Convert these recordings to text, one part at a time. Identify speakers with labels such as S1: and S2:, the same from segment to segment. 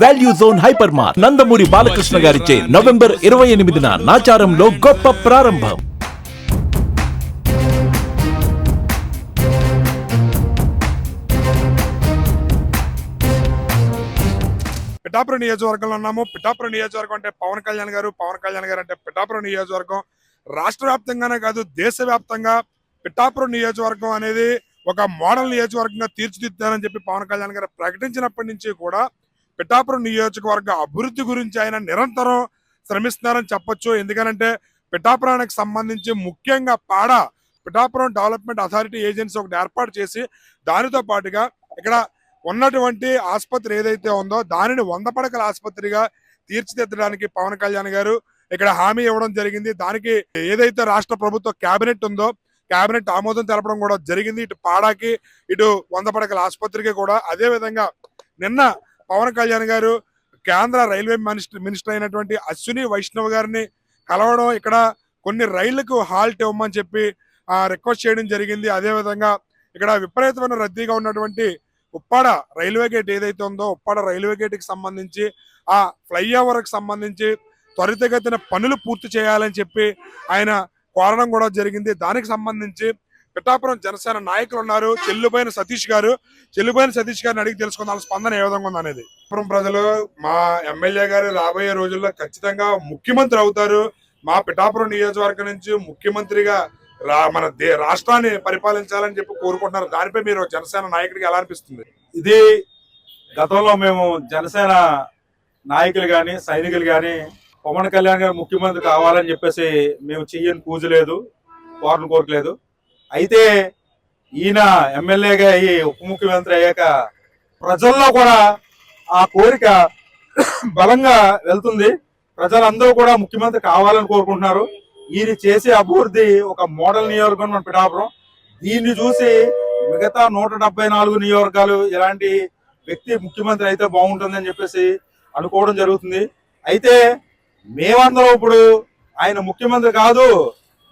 S1: Value zone hyper mart Nandamuri Balakrishna గారిచే November 28న నాచారంలో గొప్ప ప్రారంభం.
S2: పిఠాపురం నియోజకవర్గంలో ఉన్నాము. పిఠాపురం నియోజకవర్గం అంటే పవన్ కళ్యాణ్ గారు అంటే పిఠాపురం నియోజకవర్గం రాష్ట్ర వ్యాప్తంగానే కాదు దేశవ్యాప్తంగా పిఠాపురం నియోజకవర్గం అనేది ఒక మోడల్ నియోజకవర్గంగా తీర్చిదిద్దారని చెప్పి పవన్ కళ్యాణ్ గారు ప్రకటించినప్పటి నుంచి కూడా పిఠాపురం నియోజకవర్గ అభివృద్ధి గురించి ఆయన నిరంతరం శ్రమిస్తున్నారని చెప్పొచ్చు. ఎందుకంటే పిఠాపురానికి సంబంధించి ముఖ్యంగా పిఠాపురం డెవలప్మెంట్ అథారిటీ ఏజెన్సీ ఒకటి ఏర్పాటు చేసి దానితో పాటుగా ఇక్కడ ఉన్నటువంటి ఆసుపత్రి ఏదైతే ఉందో దానిని 100 పడకల ఆసుపత్రిగా తీర్చిదిద్దడానికి పవన్ కళ్యాణ్ గారు ఇక్కడ హామీ ఇవ్వడం జరిగింది. దానికి ఏదైతే రాష్ట్ర ప్రభుత్వ కేబినెట్ ఉందో కేబినెట్ ఆమోదం తెలపడం కూడా జరిగింది. ఇటు పాడాకి ఇటు 100 పడకల ఆసుపత్రికి కూడా. అదే విధంగా నిన్న పవన్ కళ్యాణ్ గారు కేంద్ర రైల్వే మినిస్టర్ అయినటువంటి అశ్విని వైష్ణవ్ గారిని కలవడం, ఇక్కడ కొన్ని రైళ్లకు హాల్ట్ ఇవ్వమని చెప్పి రిక్వెస్ట్ చేయడం జరిగింది. అదే విధంగా ఇక్కడ విపరీతమైన రద్దీగా ఉన్నటువంటి ఉప్పాడ రైల్వే గేట్ ఏదైతే ఉందో ఉప్పాడ రైల్వే గేట్ కి సంబంధించి ఆ ఫ్లైఓవర్ కి సంబంధించి త్వరితగతిన పనులు పూర్తి చేయాలని చెప్పి ఆయన కోరడం కూడా జరిగింది. దానికి సంబంధించి పిఠాపురం జనసేన నాయకులు ఉన్నారు. చెల్లుబోయిన సతీష్ గారిని అడిగి తెలుసుకుందాం స్పందన ఏ విధంగా ఉంది అనేది. పిఠాపురం ప్రజలు మా ఎమ్మెల్యే గారు రాబోయే రోజుల్లో ఖచ్చితంగా ముఖ్యమంత్రి అవుతారు, మా పిఠాపురం నియోజకవర్గం నుంచి ముఖ్యమంత్రిగా మన రాష్ట్రాన్ని పరిపాలించాలని చెప్పి కోరుకుంటున్నారు. దానిపై మీరు జనసేన నాయకుడికి ఎలా అనిపిస్తుంది?
S3: ఇది గతంలో మేము జనసేన నాయకులు గాని సైనికులు గాని పవన్ కళ్యాణ్ గారు ముఖ్యమంత్రి కావాలని చెప్పేసి మేము చెయ్యని పూజ లేదు, కోరలేదు. అయితే ఈయన ఎమ్మెల్యేగా అయ్యి ఉప ముఖ్యమంత్రి అయ్యాక ప్రజల్లో కూడా ఆ కోరిక బలంగా వెళ్తుంది. ప్రజలందరూ కూడా ముఖ్యమంత్రి కావాలని కోరుకుంటున్నారు. ఈయన చేసే అభివృద్ధి ఒక మోడల్ నియోజకవర్గం మన పిఠాపురం. దీన్ని చూసి మిగతా 174 నియోజకవర్గాలు ఇలాంటి వ్యక్తి ముఖ్యమంత్రి అయితే బాగుంటుందని చెప్పేసి అనుకోవడం జరుగుతుంది. అయితే మేమందరం ఇప్పుడు ఆయన ముఖ్యమంత్రి కాదు,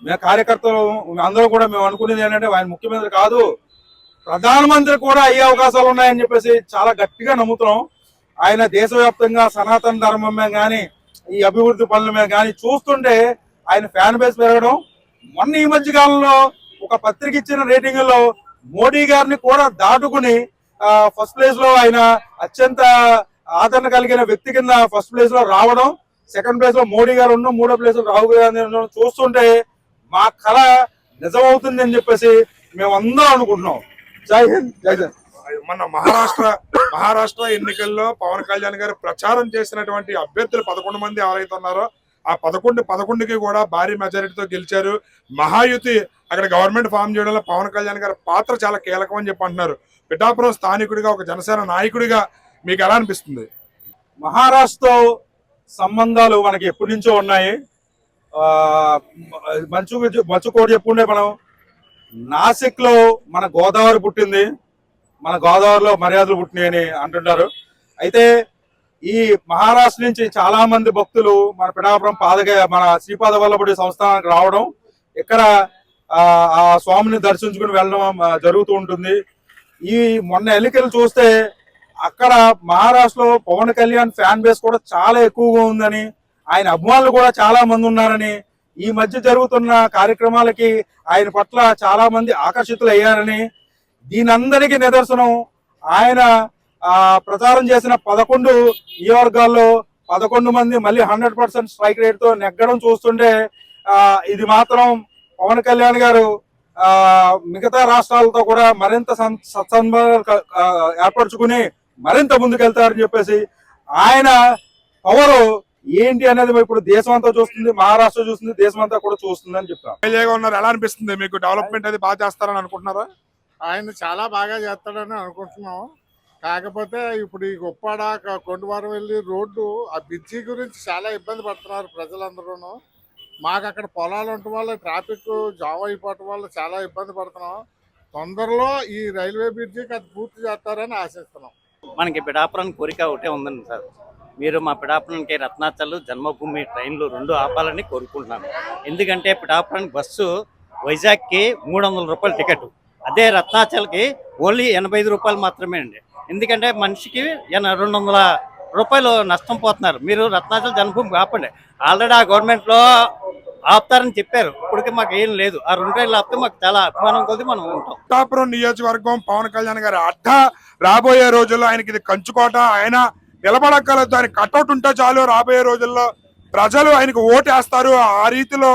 S3: మేము కార్యకర్తలు అందరూ కూడా మేము అనుకునేది ఏంటంటే ఆయన ముఖ్యమంత్రి కాదు, ప్రధానమంత్రి కూడా అయ్యే అవకాశాలు ఉన్నాయని చెప్పేసి చాలా గట్టిగా నమ్ముతున్నాం. ఆయన దేశవ్యాప్తంగా సనాతన ధర్మం మీద కానీ ఈ అభివృద్ధి పనుల మీద కానీ చూస్తుంటే ఆయన ఫ్యాన్ బేస్ పెరగడం. మొన్న ఈ మధ్య కాలంలో ఒక పత్రిక ఇచ్చిన రేటింగ్లో మోడీ గారిని కూడా దాటుకుని ఫస్ట్ ప్లేస్ లో ఆయన అత్యంత ఆదరణ కలిగిన వ్యక్తి కింద ఫస్ట్ ప్లేస్ లో రావడం, సెకండ్ ప్లేస్ లో మోడీ గారు ఉండడం, మూడో ప్లేస్ లో రాహుల్ గాంధీ ఉండడం చూస్తుంటే మా కళ నిజమవుతుంది అని చెప్పేసి మేము అందరం అనుకుంటున్నాం. జై హింద్, జై హింద్.
S2: మన మహారాష్ట్ర ఎన్నికల్లో పవన్ కళ్యాణ్ గారు ప్రచారం చేసినటువంటి అభ్యర్థులు 11 మంది ఎవరైతే ఉన్నారో ఆ 11కి కూడా భారీ మెజారిటీతో గెలిచారు. మహాయుతి అక్కడ గవర్నమెంట్ ఫామ్ చేయడంలో పవన్ కళ్యాణ్ గారి పాత్ర చాలా కీలకం అని చెప్పి అంటున్నారు. పిఠాపురం స్థానికుడిగా ఒక జనసేన నాయకుడిగా మీకు ఎలా అనిపిస్తుంది?
S3: మహారాష్ట్రతో సంబంధాలు మనకి ఎప్పటి నుంచో ఉన్నాయి. మంచుకోటి చెప్పుకుంటే మనం నాసిక్ లో మన గోదావరి పుట్టింది, మన గోదావరిలో మర్యాదలు పుట్టినాయని అంటుంటారు. అయితే ఈ మహారాష్ట్ర నుంచి చాలా మంది భక్తులు మన పిఠాపురం మన శ్రీపాద వల్లభుడి సంస్థానానికి రావడం, ఇక్కడ ఆ స్వామిని దర్శించుకుని వెళ్ళడం జరుగుతూ ఉంటుంది. ఈ మొన్న ఎన్నికలు చూస్తే అక్కడ మహారాష్ట్రలో పవన్ కళ్యాణ్ ఫ్యాన్ బేస్ కూడా చాలా ఎక్కువగా ఉందని, ఆయన అభిమానులు కూడా చాలా మంది ఉన్నారని, ఈ మధ్య జరుగుతున్న కార్యక్రమాలకి ఆయన పట్ల చాలా మంది ఆకర్షితులు అయ్యారని, దీనందరికీ నిదర్శనం ఆయన ప్రచారం చేసిన 11 నియోజకవర్గాల్లో 11 మంది మళ్ళీ 100% స్ట్రైక్ రేట్ తో నెగ్గడం చూస్తుంటే ఇది మాత్రం పవన్ కళ్యాణ్ గారు మిగతా రాష్ట్రాలతో కూడా మరింత సత్సంబంధాలు ఏర్పరచుకుని మరింత ముందుకెళ్తారని చెప్పేసి ఆయన పవర్ ఏంటి అనేది ఇప్పుడు దేశం అంతా చూస్తుంది, మహారాష్ట్ర చూస్తుంది, దేశం అంతా కూడా చూస్తుంది అని చెప్తాను.
S2: ఎలా అనిపిస్తుంది మీకు? డెవలప్మెంట్ అది బాగా చేస్తారని అనుకుంటున్నారా?
S4: ఆయన చాలా బాగా చేస్తాడని అనుకుంటున్నాం. కాకపోతే ఇప్పుడు ఈ ఉప్పాడ కొండవారం వెళ్ళి రోడ్డు ఆ బ్రిడ్జి గురించి చాలా ఇబ్బంది పడుతున్నారు ప్రజలందరూ. మాకు అక్కడ పొలాలు ఉండటం వల్ల ట్రాఫిక్ జామ్ అయిపోవటం వల్ల చాలా ఇబ్బంది పడుతున్నాం. తొందరలో ఈ రైల్వే బ్రిడ్జికి అది పూర్తి చేస్తారని ఆశిస్తున్నాం.
S5: మనకి పిఠాపురానికి కోరిక ఒకటే ఉందండి సార్, మీరు మా పిఠాపురానికి రత్నాచల్ జన్మభూమి ట్రైన్లు 2 ఆపాలని కోరుకుంటున్నాను. ఎందుకంటే పిఠాపురానికి బస్సు వైజాగ్కి 300 రూపాయల టికెట్, అదే రత్నాచల్కి ఓన్లీ 85 రూపాయలు మాత్రమే అండి. ఎందుకంటే మనిషికి 200 రూపాయలు నష్టం పోతున్నారు. మీరు రత్నాచల జన్మభూమి ఆపండి. ఆల్రెడీ ఆ గవర్నమెంట్లో ఆపుతారని చెప్పారు. ఇప్పటికీ మాకు ఏం లేదు. ఆ 2 ట్రైన్లు ఆపితే మాకు చాలా అభిమానం కొద్ది మనం ఉంటాం.
S2: పిఠాపురం నియోజకవర్గం పవన్ కళ్యాణ్ గారి అడ్డ రాబోయే రోజుల్లో ఆయనకి ఇది కంచుకోట. ఆయన నిలబడగలదు, ఆయన కటౌట్ ఉంటే చాలు. రాబోయే రోజుల్లో ప్రజలు ఆయనకు ఓటేస్తారు. ఆ రీతిలో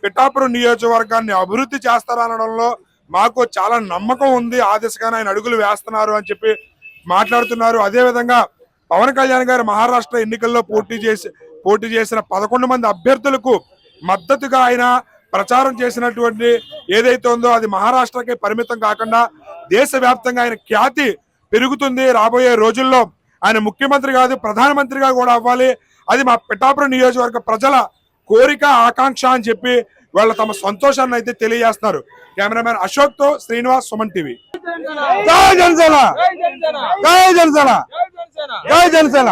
S2: పిఠాపురం నియోజకవర్గాన్ని అభివృద్ధి చేస్తారనడంలో మాకు చాలా నమ్మకం ఉంది. ఆ దిశగానే ఆయన అడుగులు వేస్తున్నారు అని చెప్పి మాట్లాడుతున్నారు. అదేవిధంగా పవన్ కళ్యాణ్ గారు మహారాష్ట్ర ఎన్నికల్లో పోటీ చేసిన 11 మంది అభ్యర్థులకు మద్దతుగా ఆయన ప్రచారం చేసినటువంటి ఏదైతే ఉందో అది మహారాష్ట్రకే పరిమితం కాకుండా దేశవ్యాప్తంగా ఆయన ఖ్యాతి పెరుగుతుంది. రాబోయే రోజుల్లో ఆయన ముఖ్యమంత్రి కాదు, ప్రధానమంత్రిగా కూడా అవ్వాలి. అది మా పిఠాపురం నియోజకవర్గ ప్రజల కోరిక, ఆకాంక్ష అని చెప్పి వాళ్ళ తమ సంతోషాన్ని అయితే తెలియజేస్తున్నారు. కెమెరామెన్ అశోక్ తో శ్రీనివాస్, సుమన్ టీవీ.
S6: జై జనసేన, జై జనసేన, జై జనసేన, జై జనసేన.